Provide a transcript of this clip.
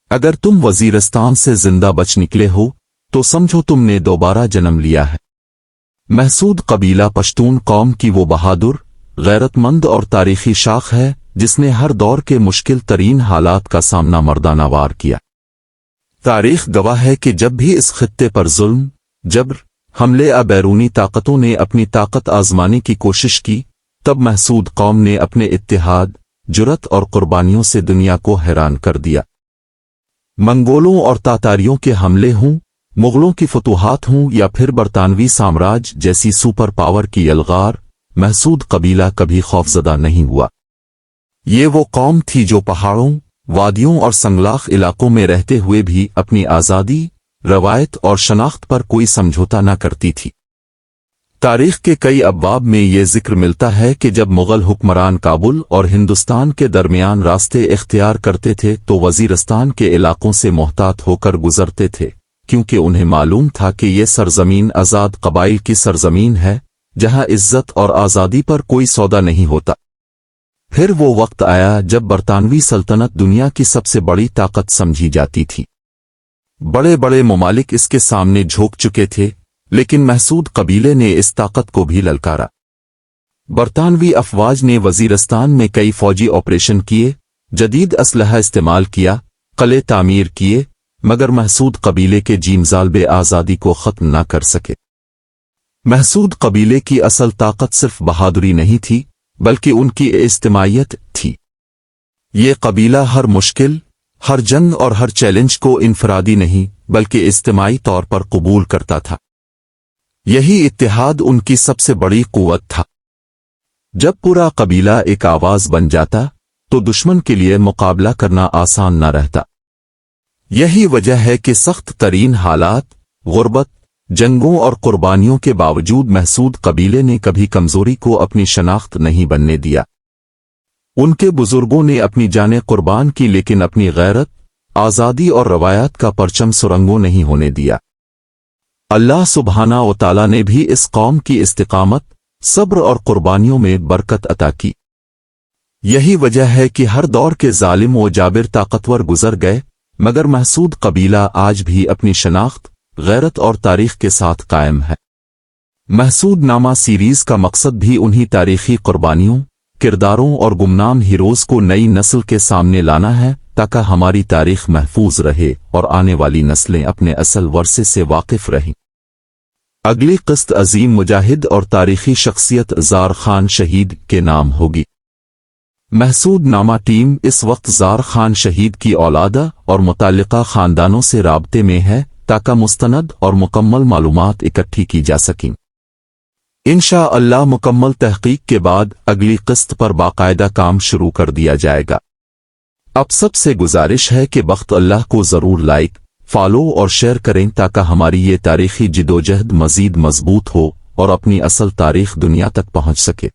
اگر تم وزیرستان سے زندہ بچ نکلے ہو تو سمجھو تم نے دوبارہ جنم لیا ہے۔ محسود قبیلہ پشتون قوم کی وہ بہادر، غیرت مند اور تاریخی شاخ ہے جس نے ہر دور کے مشکل ترین حالات کا سامنا مردانہ وار کیا۔ تاریخ گواہ ہے کہ جب بھی اس خطے پر ظلم، جبر، حملے یا بیرونی طاقتوں نے اپنی طاقت آزمانے کی کوشش کی، تب محسود قوم نے اپنے اتحاد، جرأت اور قربانیوں سے دنیا کو حیران کر دیا۔ منگولوں اور تاتاریوں کے حملے ہوں، مغلوں کی فتوحات ہوں یا پھر برطانوی سامراج جیسی سپر پاور کی یلغار، محسود قبیلہ کبھی خوفزدہ نہیں ہوا۔ یہ وہ قوم تھی جو پہاڑوں، وادیوں اور سنگلاخ علاقوں میں رہتے ہوئے بھی اپنی آزادی، روایت اور شناخت پر کوئی سمجھوتا نہ کرتی تھی۔ تاریخ کے کئی ابواب میں یہ ذکر ملتا ہے کہ جب مغل حکمران کابل اور ہندوستان کے درمیان راستے اختیار کرتے تھے تو وزیرستان کے علاقوں سے محتاط ہو کر گزرتے تھے، کیونکہ انہیں معلوم تھا کہ یہ سرزمین آزاد قبائل کی سرزمین ہے جہاں عزت اور آزادی پر کوئی سودا نہیں ہوتا۔ پھر وہ وقت آیا جب برطانوی سلطنت دنیا کی سب سے بڑی طاقت سمجھی جاتی تھی۔ بڑے بڑے ممالک اس کے سامنے جھوک چکے تھے، لیکن محسود قبیلے نے اس طاقت کو بھی للکارا۔ برطانوی افواج نے وزیرستان میں کئی فوجی آپریشن کیے، جدید اسلحہ استعمال کیا، قلعے تعمیر کیے، مگر محسود قبیلے کے جیمزالب آزادی کو ختم نہ کر سکے۔ محسود قبیلے کی اصل طاقت صرف بہادری نہیں تھی، بلکہ ان کی اجتماعیت تھی۔ یہ قبیلہ ہر مشکل، ہر جنگ اور ہر چیلنج کو انفرادی نہیں بلکہ اجتماعی طور پر قبول کرتا تھا۔ یہی اتحاد ان کی سب سے بڑی قوت تھا۔ جب پورا قبیلہ ایک آواز بن جاتا تو دشمن کے لیے مقابلہ کرنا آسان نہ رہتا۔ یہی وجہ ہے کہ سخت ترین حالات، غربت، جنگوں اور قربانیوں کے باوجود محسود قبیلے نے کبھی کمزوری کو اپنی شناخت نہیں بننے دیا۔ ان کے بزرگوں نے اپنی جانیں قربان کی لیکن اپنی غیرت، آزادی اور روایات کا پرچم سرنگوں نہیں ہونے دیا۔ اللہ سبحانہ و تعالی نے بھی اس قوم کی استقامت، صبر اور قربانیوں میں برکت عطا کی۔ یہی وجہ ہے کہ ہر دور کے ظالم و جابر طاقتور گزر گئے، مگر محسود قبیلہ آج بھی اپنی شناخت، غیرت اور تاریخ کے ساتھ قائم ہے۔ محسود نامہ سیریز کا مقصد بھی انہی تاریخی قربانیوں، کرداروں اور گمنام ہیروز کو نئی نسل کے سامنے لانا ہے تاکہ ہماری تاریخ محفوظ رہے اور آنے والی نسلیں اپنے اصل ورثے سے واقف رہیں۔ اگلی قسط عظیم مجاہد اور تاریخی شخصیت زار خان شہید کے نام ہوگی۔ محسود نامہ ٹیم اس وقت زار خان شہید کی اولادہ اور متعلقہ خاندانوں سے رابطے میں ہے تاکہ مستند اور مکمل معلومات اکٹھی کی جا سکیں۔ انشاءاللہ مکمل تحقیق کے بعد اگلی قسط پر باقاعدہ کام شروع کر دیا جائے گا۔ اب سب سے گزارش ہے کہ بخت اللہ کو ضرور لائک، فالو اور شیئر کریں تاکہ ہماری یہ تاریخی جدوجہد مزید مضبوط ہو اور اپنی اصل تاریخ دنیا تک پہنچ سکے۔